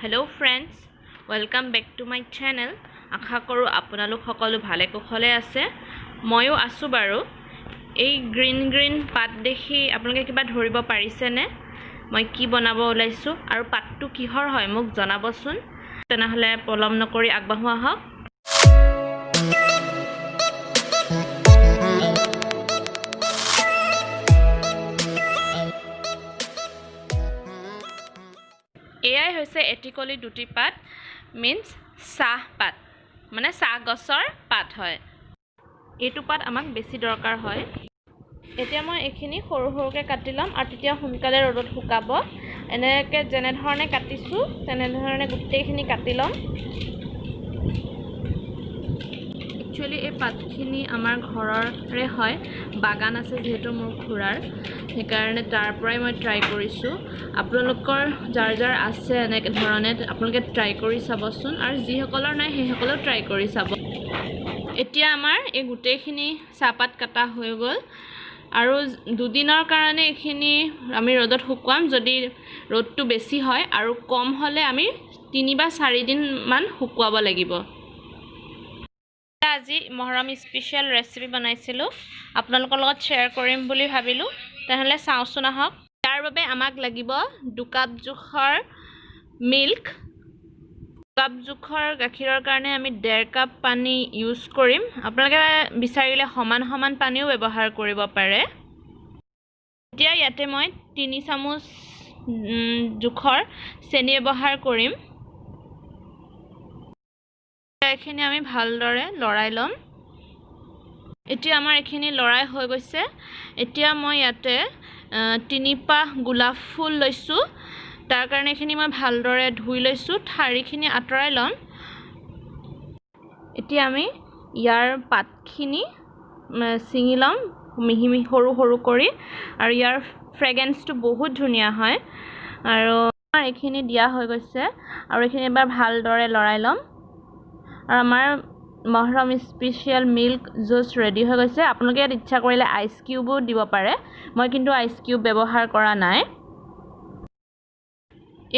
Hello friends, welcome back to my channel. আশা কৰো আপোনালোক সকলো ভালে কুশলে আছে। ময়ো আছো বাৰু। এই গ্ৰীন পাত দেখি আপোনালোকে কিবা ধৰিব পাৰিছেনে? মই কি বনাব ওলাইছো আৰু পাতটো কিহৰ হয় মোক জনাবচোন। তেনেহলে পলম নকৰি আগবাঢ়ো আহক। এয়াই হৈছে এটিকলি দুটি পাত মিন্স চাহ পাত মানে চাহ গছৰ পাত হয়। এইটো পাত আমাক বেছি দৰকাৰ হয়। এতিয়া মই এইখিনি সৰু সৰুকে কাটি লম আৰু তেতিয়া সোনকালে ৰ'দত শুকাব। এনেকৈ যেনে ধৰণে কাটিছো তেনে ধৰণে গোটেইখিনি কাটি লম। একচুয়ালি এই পাতখিনি আমাৰ ঘৰৰে হয়, বাগান আছে যেহেতু মোৰ খুৰাৰ, সেইকাৰণে তাৰ পৰাই মই ট্ৰাই কৰিছোঁ। আপোনালোকৰ যাৰ যাৰ আছে এনেকৈ ধৰণে আপোনালোকে ট্ৰাই কৰি চাবচোন আৰু যিসকলৰ নাই সেইসকলেও ট্ৰাই কৰি চাব। এতিয়া আমাৰ এই গোটেইখিনি চাহপাত কাটা হৈ গ'ল আৰু দুদিনৰ কাৰণে এইখিনি আমি ৰ'দত শুকুৱাম। যদি ৰ'দটো বেছি হয় আৰু কম হ'লে আমি 3 বা 4 দিন মান শুকুৱাব লাগিব। আজি মহৰম স্পেচিয়েল ৰেচিপি বনাইছিলোঁ, আপোনালোকৰ লগত শ্বেয়াৰ কৰিম বুলি ভাবিলোঁ। তেনেহ'লে চাওঁচোন আহক। তাৰ বাবে আমাক লাগিব 2 কাপ জোখৰ মিল্ক। 2 কাপ জোখৰ গাখীৰৰ কাৰণে আমি 1.5 কাপ পানী ইউজ কৰিম। আপোনালোকে বিচাৰিলে সমান সমান পানীও ব্যৱহাৰ কৰিব পাৰে। এতিয়া ইয়াতে মই 3 চামুচ জোখৰ চেনি ব্যৱহাৰ কৰিম। এইখিনি আমি ভালদৰে লৰাই ল'ম। এতিয়া আমাৰ এইখিনি লৰাই হৈ গৈছে। এতিয়া মই ইয়াতে 3 পাহ গোলাপ ফুল লৈছোঁ। তাৰ কাৰণে এইখিনি মই ভালদৰে ধুই লৈছোঁ। ঠাৰিখিনি আঁতৰাই ল'ম। এতিয়া আমি ইয়াৰ পাতখিনি ছিঙি ল'ম মিহি মিহি সৰু সৰু কৰি, আৰু ইয়াৰ ফ্ৰেগ্ৰেন্সটো বহুত ধুনীয়া হয়। আৰু এইখিনি দিয়া হৈ গৈছে আৰু এইখিনি এবাৰ ভালদৰে লৰাই ল'ম। আৰু আমাৰ Muharram special milk juice ready হৈ গৈছে। আপোনালোকে ইয়াত ইচ্ছা কৰিলে আইচ কিউবো দিব পাৰে, মই কিন্তু আইচ কিউব ব্যৱহাৰ কৰা নাই।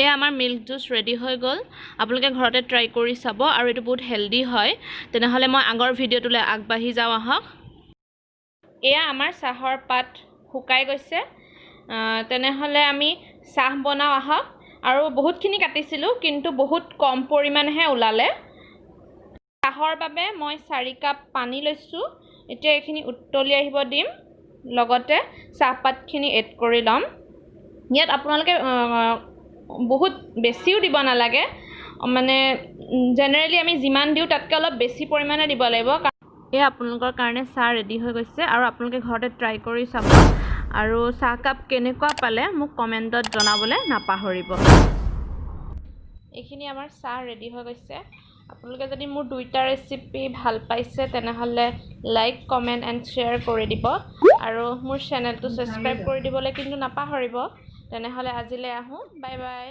এয়া আমাৰ মিল্ক জুচ ৰেডি হৈ গ'ল। আপোনালোকে ঘৰতে ট্ৰাই কৰি চাব আৰু এইটো বহুত হেল্ডি হয়। তেনেহ'লে মই আগৰ ভিডিঅ'টোলৈ আগবাঢ়ি যাওঁ আহক। এয়া আমাৰ চাহৰ পাত শুকাই গৈছে। তেনেহ'লে আমি চাহ বনাওঁ আহক। আৰু বহুতখিনি কাটিছিলোঁ কিন্তু বহুত কম পৰিমাণেহে ওলালে। চাহৰ বাবে মই 4 কাপ পানী লৈছোঁ। এতিয়া এইখিনি উতলি আহিব দিম, লগতে চাহপাতখিনি এড কৰি ল'ম। ইয়াত আপোনালোকে বহুত বেছিও দিব নালাগে, মানে জেনেৰেলি আমি যিমান দিওঁ তাতকৈ অলপ বেছি পৰিমাণে দিব লাগিব। এয়া আপোনালোকৰ কাৰণে চাহ ৰেডি হৈ গৈছে আৰু আপোনালোকে ঘৰতে ট্ৰাই কৰি চাব। আৰু চাহকাপ কেনেকুৱা পালে মোক কমেণ্টত জনাবলৈ নাপাহৰিব। এইখিনি আমাৰ চাহ ৰেডি হৈ গৈছে। আপোনালোকে যদি মোৰ 2টা ৰেচিপি ভাল পাইছে তেনেহ'লে লাইক, কমেণ্ট এণ্ড শ্বেয়াৰ কৰি দিব আৰু মোৰ চেনেলটো ছাবস্ক্ৰাইব কৰি দিবলৈ কিন্তু নাপাহৰিব। তেনেহ'লে আজিলৈ আহোঁ, বাই বাই।